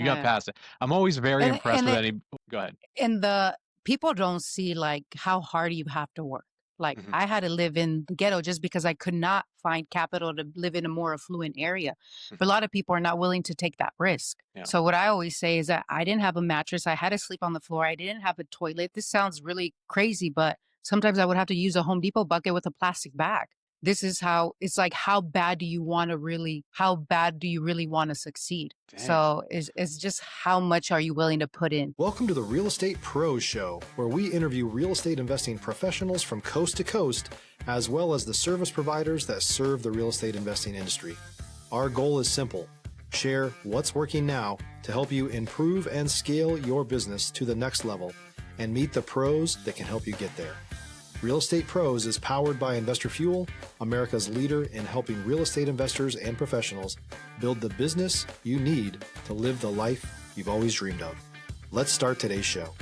You got past it. I'm always very And impressed and with it, any. Go ahead. and the people don't see like how hard you have to work. Like Mhm. I had to live in the ghetto just because I could not find capital to live in a more affluent area. But a Mhm. lot of people are not willing to take that risk. Yeah. So what I always say is that I didn't have a mattress. I had to sleep on the floor. I didn't have a toilet. This sounds really crazy, but sometimes I would have to use a Home Depot bucket with a plastic bag. This is how it's like, how bad do you really want to succeed? Dang. So it's just how much are you willing to put in? Welcome to the Real Estate Pros Show, where we interview real estate investing professionals from coast to coast, as well as the service providers that serve the real estate investing industry. Our goal is simple: share what's working now to help you improve and scale your business to the next level and meet the pros that can help you get there. Real Estate Pros is powered by Investor Fuel, America's leader in helping real estate investors and professionals build the business you need to live the life you've always dreamed of. Let's start today's show.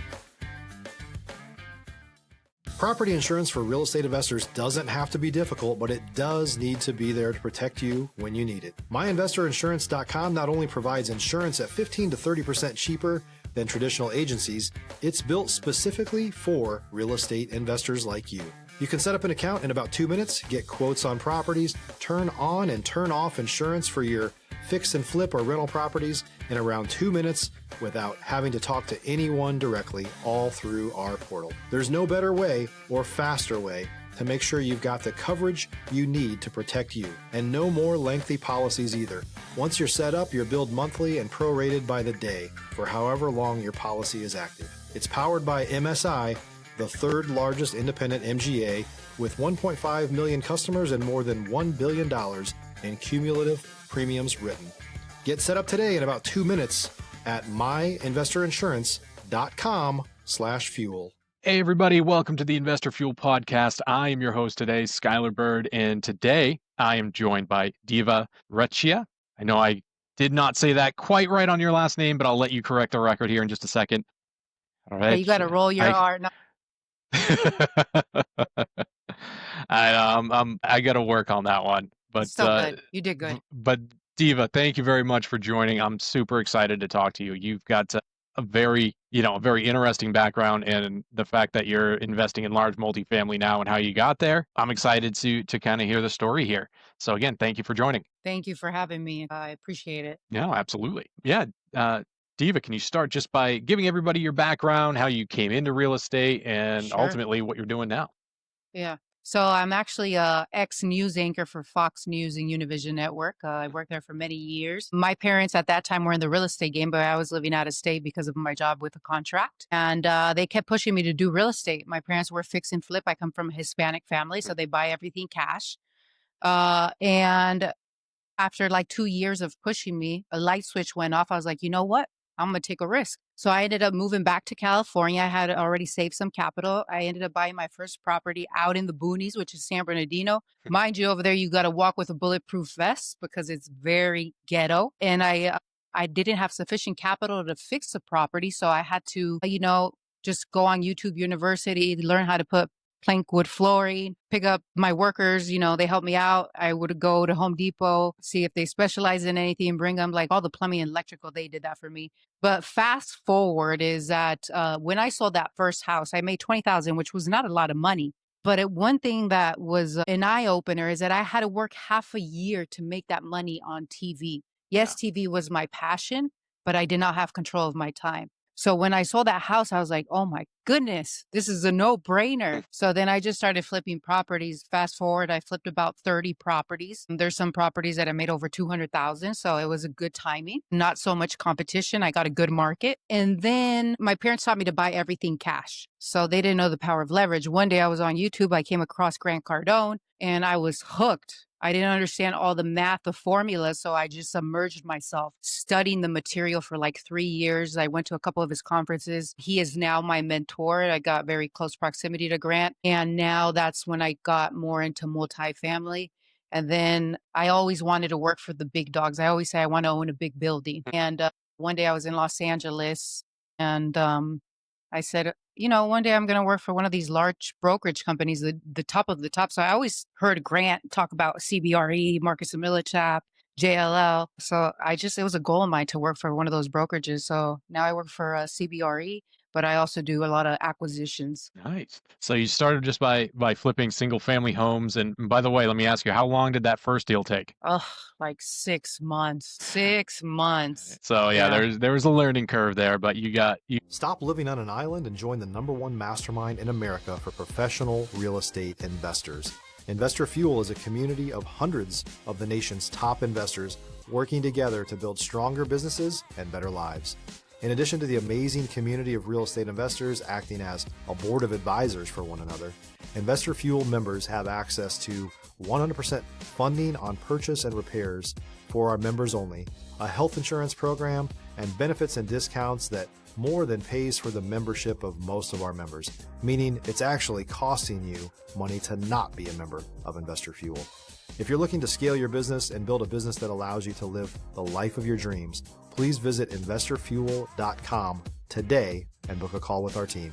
Property insurance for real estate investors doesn't have to be difficult, but it does need to be there to protect you when you need it. MyInvestorInsurance.com not only provides insurance at 15 to 30% cheaper than traditional agencies, it's built specifically for real estate investors like you. You can set up an account in about 2 minutes, get quotes on properties, turn on and turn off insurance for your fix and flip or rental properties in around 2 minutes without having to talk to anyone directly, all through our portal. There's no better way or faster way to make sure you've got the coverage you need to protect you, and no more lengthy policies either. Once you're set up, you're billed monthly and prorated by the day for however long your policy is active. It's powered by MSI, the third largest independent MGA, with 1.5 million customers and more than $1 billion in cumulative premiums written. Get set up today in about 2 minutes at myinvestorinsurance.com/fuel. Hey, everybody. Welcome to the Investor Fuel Podcast. I am your host today, Skyler Byrd, and today I am joined by Diva Rescia. I know I did not say that quite right on your last name, but I'll let you correct the record here in just a second. All Yeah, right. you got to roll your R. No, I got to work on that one, it's still good. You did good. but Diva, thank you very much for joining. I'm super excited to talk to you. You've got a very, a very interesting background, and the fact that you're investing in large multifamily now and how you got there. I'm excited to kind of hear the story here. So again, thank you for joining. Thank you for having me. I appreciate it. Yeah, absolutely. Yeah. Uh, Diva, can you start just by giving everybody your background, how you came into real estate, and Sure. ultimately what you're doing now? Yeah. So I'm actually a ex-news anchor for Fox News and Univision Network. I worked there for many years. My parents at that time were in the real estate game, but I was living out of state because of my job with a contract. And they kept pushing me to do real estate. My parents were fix and flip. I come from a Hispanic family, so they buy everything cash. And after like 2 years of pushing me, a light switch went off. I was like, you know what? I'm going to take a risk. So I ended up moving back to California. I had already saved some capital. I ended up buying my first property out in the boonies, which is San Bernardino. Mind you, over there, you got to walk with a bulletproof vest because it's very ghetto. And I didn't have sufficient capital to fix the property. So I had to, just go on YouTube University, learn how to put plank wood flooring, pick up my workers, they help me out. I would go to Home Depot, see if they specialize in anything, bring them like all the plumbing and electrical. They did that for me. But fast forward is that when I sold that first house, I made 20,000, which was not a lot of money. But one thing that was an eye opener is that I had to work half a year to make that money on TV. Yeah. Yes, TV was my passion, but I did not have control of my time. So when I saw that house, I was like, oh my goodness, this is a no-brainer. So then I just started flipping properties. Fast forward, I flipped about 30 properties. There's some properties that I made over 200,000. So it was a good timing, not so much competition. I got a good market. And then my parents taught me to buy everything cash. So they didn't know the power of leverage. One day I was on YouTube, I came across Grant Cardone and I was hooked. I didn't understand all the math, the formulas, so I just submerged myself studying the material for like 3 years. I went to a couple of his conferences. He is now my mentor. I got very close proximity to Grant. And now that's when I got more into multifamily. And then I always wanted to work for the big dogs. I always say I want to own a big building. And one day I was in Los Angeles and I said, one day I'm going to work for one of these large brokerage companies, the top of the top. So I always heard Grant talk about CBRE, Marcus and Millichap, JLL. So it was a goal of mine to work for one of those brokerages. So now I work for CBRE, but I also do a lot of acquisitions. Nice. So you started just by flipping single family homes. And by the way, let me ask you, how long did that first deal take? Oh, like 6 months. 6 months. So yeah, Yeah. there was a learning curve there, but you Stop living on an island and join the #1 mastermind in America for professional real estate investors. Investor Fuel is a community of hundreds of the nation's top investors working together to build stronger businesses and better lives. In addition to the amazing community of real estate investors acting as a board of advisors for one another, Investor Fuel members have access to 100% funding on purchase and repairs for our members only, a health insurance program, and benefits and discounts that more than pays for the membership of most of our members, meaning it's actually costing you money to not be a member of Investor Fuel. If you're looking to scale your business and build a business that allows you to live the life of your dreams, please visit investorfuel.com today and book a call with our team.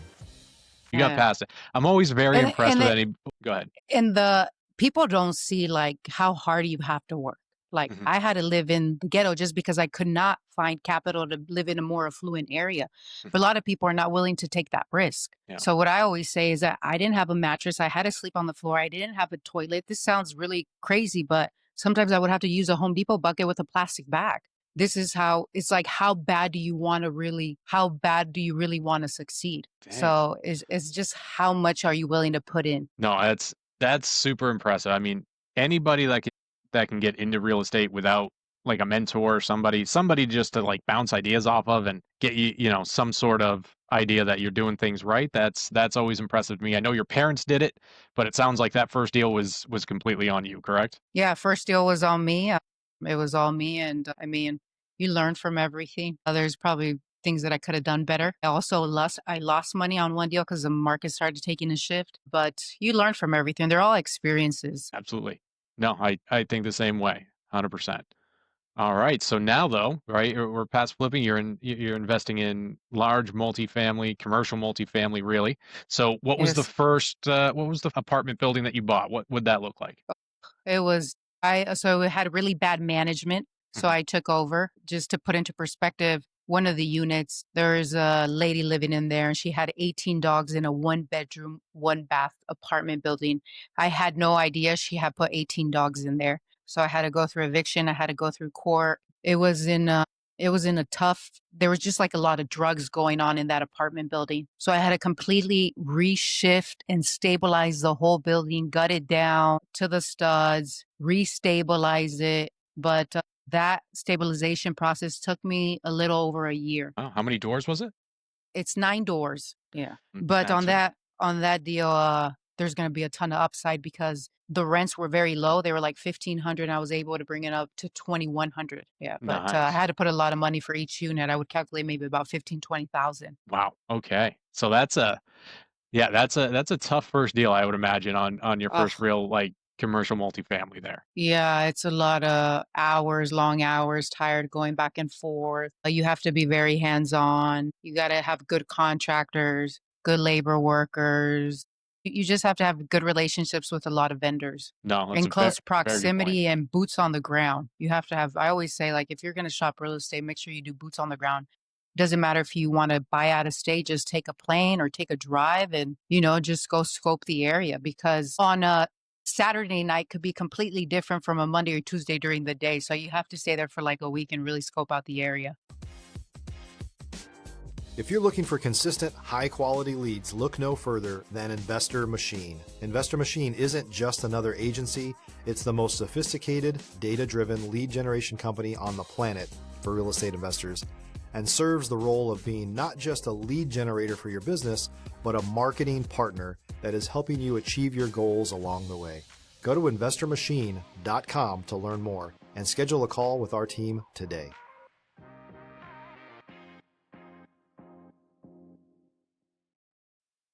you got Yeah. past it. I'm always very And impressed and with it, any. Go ahead. and the people don't see like how hard you have to work. Like Mhm. I had to live in the ghetto just because I could not find capital to live in a more affluent area. But a lot of people are not willing to take that risk. Yeah. So what I always say is that I didn't have a mattress. I had to sleep on the floor. I didn't have a toilet. This sounds really crazy, but sometimes I would have to use a Home Depot bucket with a plastic bag. This is how it's like how bad do you really want to succeed? Dang. So it's just how much are you willing to put in? No, that's super impressive. I mean, anybody that can get into real estate without like a mentor or somebody just to like bounce ideas off of and get some sort of idea that you're doing things right. That's always impressive to me. I know your parents did it, but it sounds like that first deal was completely on you, correct? Yeah, first deal was on me. It was all me. And I mean, you learn from everything. There's probably things that I could have done better. I lost money on one deal because the market started taking a shift, but you learn from everything. They're all experiences. Absolutely. No, I think the same way, 100%. All right. So now though, right, we're past flipping. You're investing in large multifamily, commercial multifamily, really. So Yes. what was the apartment building that you bought? What would that look like? It was so it had really bad management. So Mhm. I took over. Just to put into perspective, one of the units, there's a lady living in there and she had 18 dogs in a 1 bedroom, 1 bath apartment building. I had no idea she had put 18 dogs in there. So I had to go through eviction, I had to go through court. It was in a tough, there was just like a lot of drugs going on in that apartment building. So I had to completely reshift and stabilize the whole building, gut it down to the studs, restabilize it. But that stabilization process took me a little over a year. Oh, how many doors was it? It's 9 doors. Yeah. Mm, But nice. So on that deal, there's gonna be a ton of upside because the rents were very low. They were like 1,500. I was able to bring it up to 2,100. Yeah. But I nice. had to put a lot of money for each unit. I would calculate maybe about 15, 20,000. Wow. Okay. So that's a tough first deal, I would imagine, on your first Oh, real like commercial multifamily there. yeah, it's a lot of hours, long hours, tired going back and forth. You have to be very hands-on. You got to have good contractors, good labor workers. You just have to have good relationships with a lot of vendors No, that's in a very close very good point. proximity and boots on the ground. You have to have, I always say, like, if you're going to shop real estate, make sure you do boots on the ground. Doesn't matter if you want to buy out of state, just take a plane or take a drive and, just go scope the area because on a Saturday night could be completely different from a Monday or Tuesday during the day. So you have to stay there for like a week and really scope out the area. If you're looking for consistent, high quality leads, look no further than Investor Machine. Investor Machine isn't just another agency, it's the most sophisticated, data driven lead generation company on the planet for real estate investors and serves the role of being not just a lead generator for your business, but a marketing partner that is helping you achieve your goals along the way. Go to investormachine.com to learn more and schedule a call with our team today.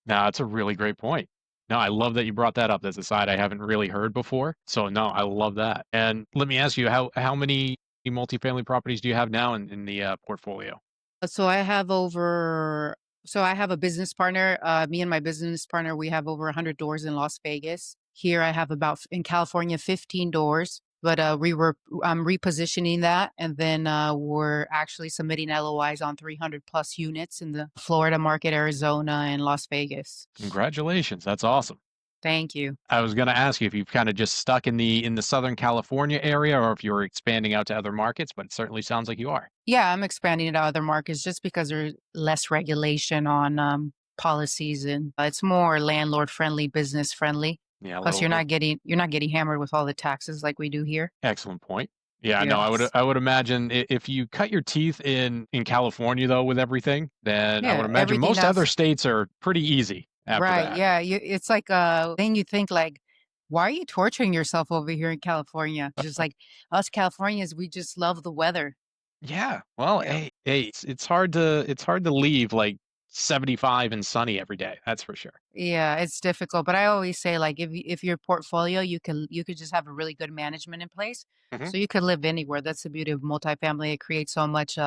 No, that's a really great point. No, I love that you brought that up. That's a side I haven't really heard before. So no, I love that. And let me ask you, how many multifamily properties do you have now in the portfolio? So I have I have a business partner. Me and my business partner, we have over 100 doors in Las Vegas. Here I have in California, 15 doors. But I'm repositioning that, and then we're actually submitting LOIs on 300 plus units in the Florida market, Arizona, and Las Vegas. Congratulations. That's awesome. Thank you. I was going to ask you if you've kind of just stuck in the Southern California area or if you're expanding out to other markets, but it certainly sounds like you are. Yeah, I'm expanding it to other markets just because there's less regulation on policies, and it's more landlord friendly, business friendly. Yeah, a Plus, little bit. you're not getting hammered with all the taxes like we do here. Excellent point. Yeah, no, Yes. I would imagine if you cut your teeth in California though with everything, then I would Yeah, imagine everything most other else. states are pretty easy after Right. that. Yeah. It's like then you think like, why are you torturing yourself over here in California? Just like us Californians, we just love the weather. Yeah. Well, Yeah. hey, it's hard to leave like 75 and sunny every day. That's for sure. Yeah, it's difficult, but I always say like if your portfolio, you could just have a really good management in place, Mhm. so you could live anywhere. That's the beauty of multifamily. It creates so much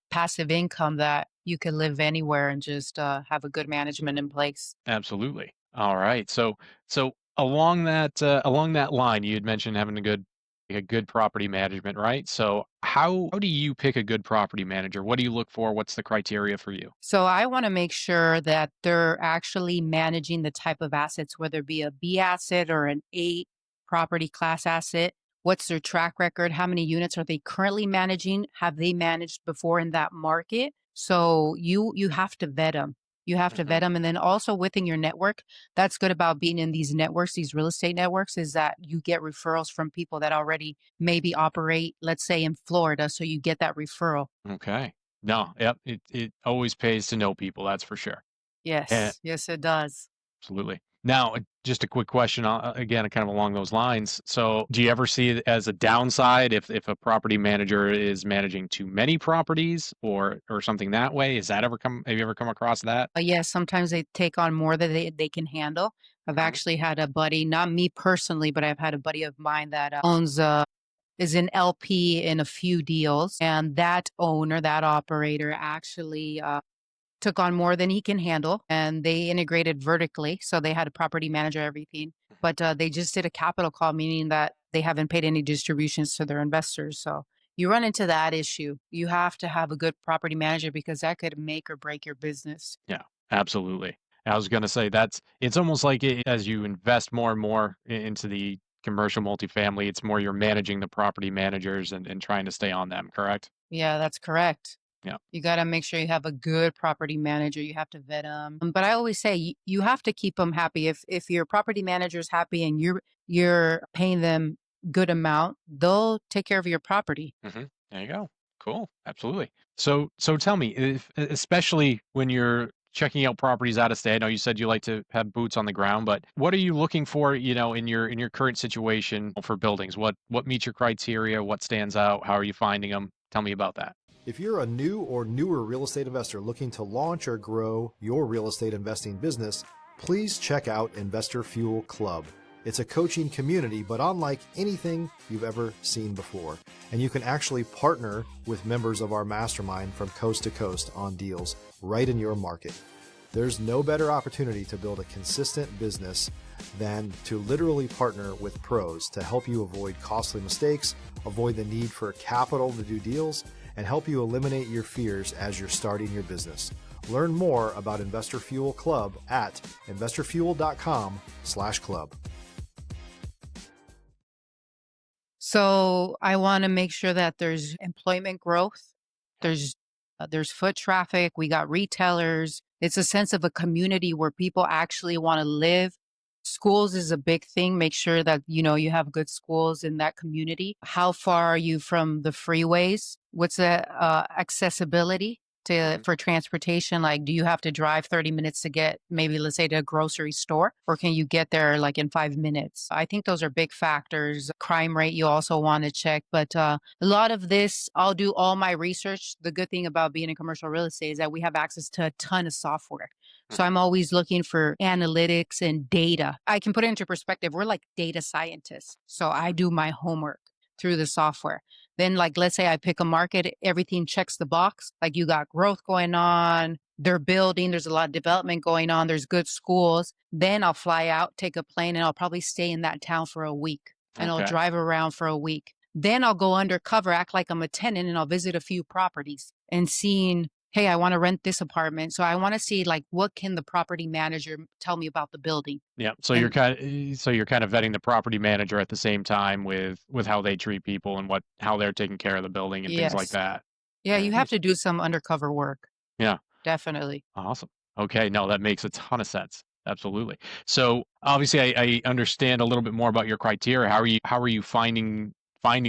passive income that you can live anywhere and just have a good management in place. Absolutely. All right. So along that line, you had mentioned having a good property management, right? So how do you pick a good property manager? What do you look for? What's the criteria for you? So I want to make sure that they're actually managing the type of assets, whether it be a B asset or an A property class asset. What's their track record? How many units are they currently managing? Have they managed before in that market? So you have to vet them. You have to vet Mhm. them, and then also within your network. That's good about being in these networks, these real estate networks, is that you get referrals from people that already maybe operate, let's say in Florida. So you get that referral. Okay. No, yep. It always pays to know people, that's for sure. And Yes, yes, it does. absolutely. Now, just a quick question, again, kind of along those lines. So, do you ever see it as a downside if a property manager is managing too many properties or something that way? Has that ever come? Have you ever come across that? Yes, sometimes they take on more than they can handle. I've Mhm. actually had a buddy, not me personally, but I've had a buddy of mine that owns is an LP in a few deals, and that owner, that operator, actually took on more than he can handle, and they integrated vertically, so they had a property manager, everything. But they just did a capital call, meaning that they haven't paid any distributions to their investors. So you run into that issue. You have to have a good property manager because that could make or break your business. Yeah, absolutely. I was going to say it's almost like as you invest more and more into the commercial multifamily, it's more you're managing the property managers and trying to stay on them, correct? Yeah, that's correct. Yeah. You got to make sure you have a good property manager. You have to vet them. But I always say you have to keep them happy. If your property manager is happy and you're paying them good amount, they'll take care of your property. There you go. Cool. Absolutely. So tell me, if, especially when you're checking out properties out of state, I know you said you like to have boots on the ground, but what are you looking for, in your current situation for buildings? What meets your criteria? What stands out? How are you finding them? Tell me about that. If you're a new or newer real estate investor looking to launch or grow your real estate investing business, please check out Investor Fuel Club. It's a coaching community, but unlike anything you've ever seen before. And you can actually partner with members of our mastermind from coast to coast on deals right in your market. There's no better opportunity to build a consistent business than to literally partner with pros to help you avoid costly mistakes, avoid the need for capital to do deals, and help you eliminate your fears as you're starting your business. Learn more about Investor Fuel Club at investorfuel.com/club. So I want to make sure that there's employment growth. There's foot traffic. We got retailers. It's a sense of a community where people actually want to live. Schools is a big thing. Make sure that you have good schools in that community. How far are you from the freeways? What's the accessibility Mhm. for transportation? Like, do you have to drive 30 minutes to get maybe, let's say, to a grocery store, or can you get there like in 5 minutes? I think those are big factors. Crime rate you also want to check, but a lot of this, I'll do all my research. The good thing about being in commercial real estate is that we have access to a ton of software. So Mhm. I'm always looking for analytics and data. I can put it into perspective. We're like data scientists. So I Mhm. do my homework through the software. Then, like, let's say I pick a market, everything checks the box. Like, you got growth going on, they're building, there's a lot of development going on, there's good schools. Then I'll fly out, take a plane, and I'll probably stay in that town for a week. and I'll Okay. drive around for a week. Then I'll go undercover, act like I'm a tenant, and I'll visit a few properties and seeing, hey, I want to rent this apartment. So I want to see like what can the property manager tell me about the building. Yeah. So And you're kind of vetting the property manager at the same time with how they treat people and how they're taking care of the building and things like yes. that. Yeah, you have Nice. to do some undercover work. Yeah. Definitely. Awesome. Okay. No, that makes a ton of sense. Absolutely. So obviously I understand a little bit more about your criteria. How are you finding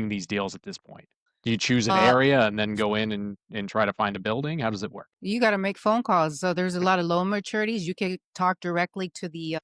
these deals at this point? Do you choose an Uh, area and then go in and try to find a building? How does it work? you got to make phone calls. So there's a lot of loan maturities. You can talk directly to the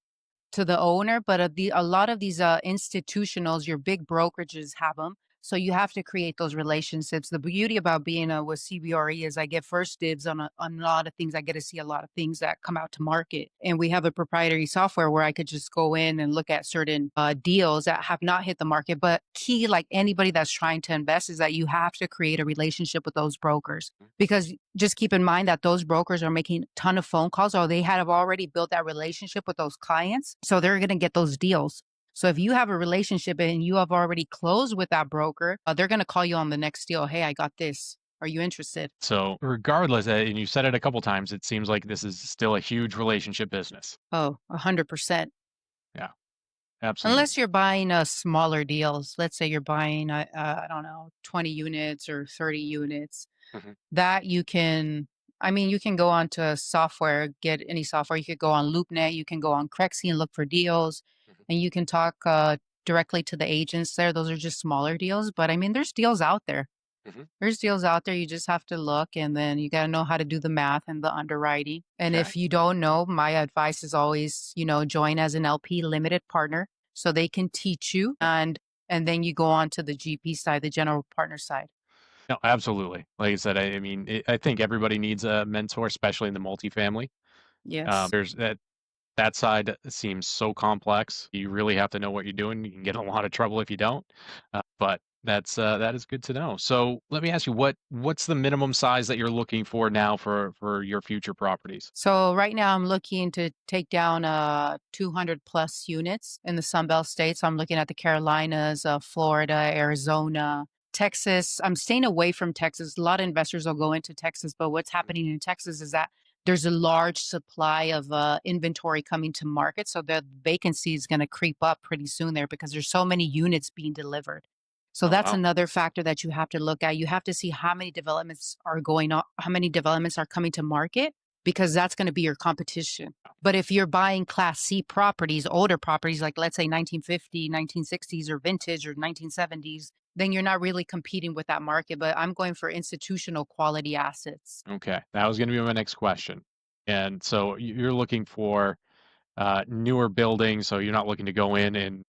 owner, but a lot of these institutionals, your big brokerages have them. So you have to create those relationships. The beauty about being with CBRE is I get first dibs on a lot of things. I get to see a lot of things that come out to market, and we have a proprietary software where I could just go in and look at certain deals that have not hit the market. But key, like anybody that's trying to invest, is that you have to create a relationship with those brokers, because just keep in mind that those brokers are making a ton of phone calls, or they have already built that relationship with those clients. So they're going to get those deals. So if you have a relationship and you have already closed with that broker, they're going to call you on the next deal. Hey, I got this. Are you interested? So regardless, and you said it a couple times, it seems like this is still a huge relationship business. Oh, 100%. Yeah, absolutely. Unless you're buying smaller deals. Let's say you're buying, I don't know, 20 units or 30 units. Mhm, That you can, I mean, you can go onto software, get any software. You could go on LoopNet, you can go on Crexy and look for deals, mhm, and you can talk directly to the agents there. Those are just smaller deals, but I mean, there's deals out there. mhm. There's deals out there. You just have to look, and then you got to know how to do the math and the underwriting. And Okay. if you don't know, my advice is always, join as an LP limited partner so they can teach you, and then you go on to the GP side, the general partner side. No, absolutely. Like I said, I mean, I think everybody needs a mentor, especially in the multifamily. Yes. There's that side seems so complex. You really have to know what you're doing. You can get in a lot of trouble if you don't. But that is good to know. So let me ask you, what's the minimum size that you're looking for now for your future properties? So right now I'm looking to take down 200 plus units in the Sunbelt states. I'm looking at the Carolinas, Florida, Arizona, Texas. I'm staying away from Texas. A lot of investors will go into Texas, but what's happening in Texas is that there's a large supply of inventory coming to market. So the vacancy is going to creep up pretty soon there because there's so many units being delivered. So Oh that's wow. another factor that you have to look at. You have to see how many developments are going on, how many developments are coming to market, because that's going to be your competition. But if you're buying Class C properties, older properties, like let's say 1950, 1960s, or vintage, or 1970s, then you're not really competing with that market. But I'm going for institutional quality assets. Okay, that was going to be my next question. And so you're looking for newer buildings, so you're not looking to go in and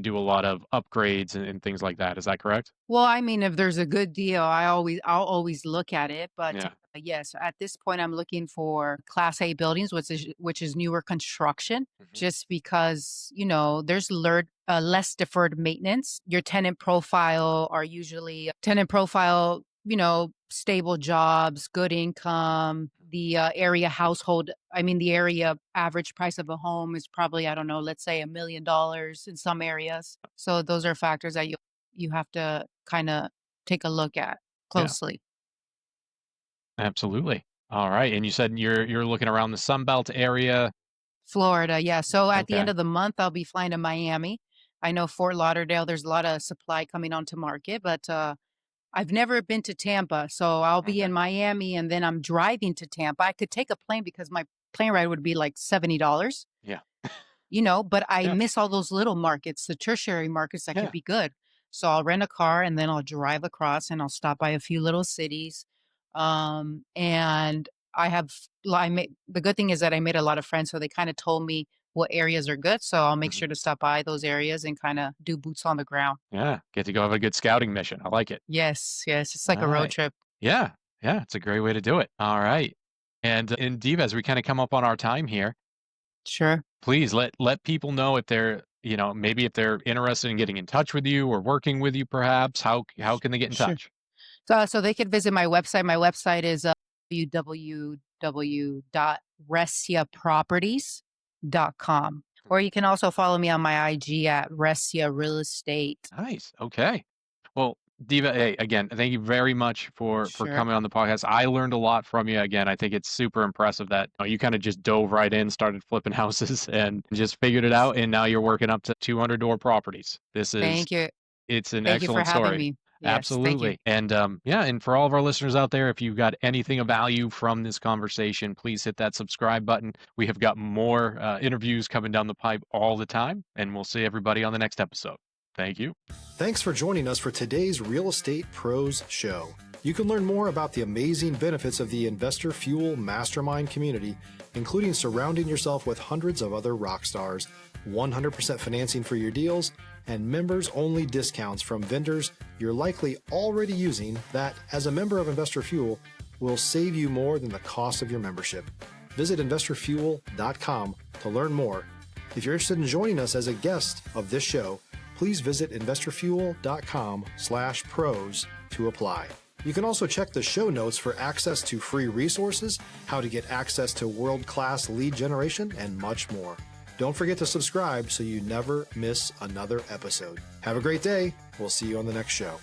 do a lot of upgrades and things like that. Is that correct? Well, I mean, if there's a good deal, I'll always look at it. But Yeah. yes, at this point, I'm looking for Class A buildings, which is newer construction, Mhm. just because there's less deferred maintenance. Your tenant profile are usually tenant profile, stable jobs, good income. The area household, I mean, the area average price of a home is probably, I don't know, let's say $1 million in some areas. So those are factors that you have to kind of take a look at Yeah, closely. absolutely. All right. And you said you're looking around the Sun Belt area. Florida, yeah. So at the end Okay. of the month, I'll be flying to Miami. I know Fort Lauderdale, there's a lot of supply coming onto market, but I've never been to Tampa. So I'll be Okay. in Miami and then I'm driving to Tampa. I could take a plane because my plane ride would be like $70. Yeah. But I Yeah. miss all those little markets, the tertiary markets that could Yeah. be good. So I'll rent a car and then I'll drive across and I'll stop by a few little cities. And I have, the good thing is that I made a lot of friends. So they kind of told me what areas are good. So I'll make Mhm. sure to stop by those areas and kind of do boots on the ground. Yeah. Get to go have a good scouting mission. I like it. Yes, yes. It's All like a road right. trip. Yeah. Yeah. It's a great way to do it. All right. And Diva, as we kind of come up on our time here, Sure. please let people know if they're, maybe if they're interested in getting in touch with you or working with you, perhaps. How can they get in Sure. touch? So they could visit my website. My website is www.resciaproperties.com. Or you can also follow me on my IG at Rescia Real Estate. Nice. Okay. Well, Diva, hey, again, thank you very much for Sure. coming on the podcast. I learned a lot from you. Again, I think it's super impressive that you kind of just dove right in, started flipping houses, and just figured it out, and now you're working up to 200 door properties. Thank you. It's an Thank you for excellent having story. me. Yes, thank you. Absolutely. And yeah, and for all of our listeners out there, if you got anything of value from this conversation, please hit that subscribe button. We have got more interviews coming down the pipe all the time, and we'll see everybody on the next episode. Thank you. Thanks for joining us for today's Real Estate Pros Show. You can learn more about the amazing benefits of the Investor Fuel Mastermind community, including surrounding yourself with hundreds of other rock stars, 100% financing for your deals, and members-only discounts from vendors you're likely already using that, as a member of Investor Fuel, will save you more than the cost of your membership. Visit investorfuel.com to learn more. If you're interested in joining us as a guest of this show, please visit investorfuel.com/pros to apply. You can also check the show notes for access to free resources, how to get access to world-class lead generation, and much more. Don't forget to subscribe so you never miss another episode. Have a great day. We'll see you on the next show.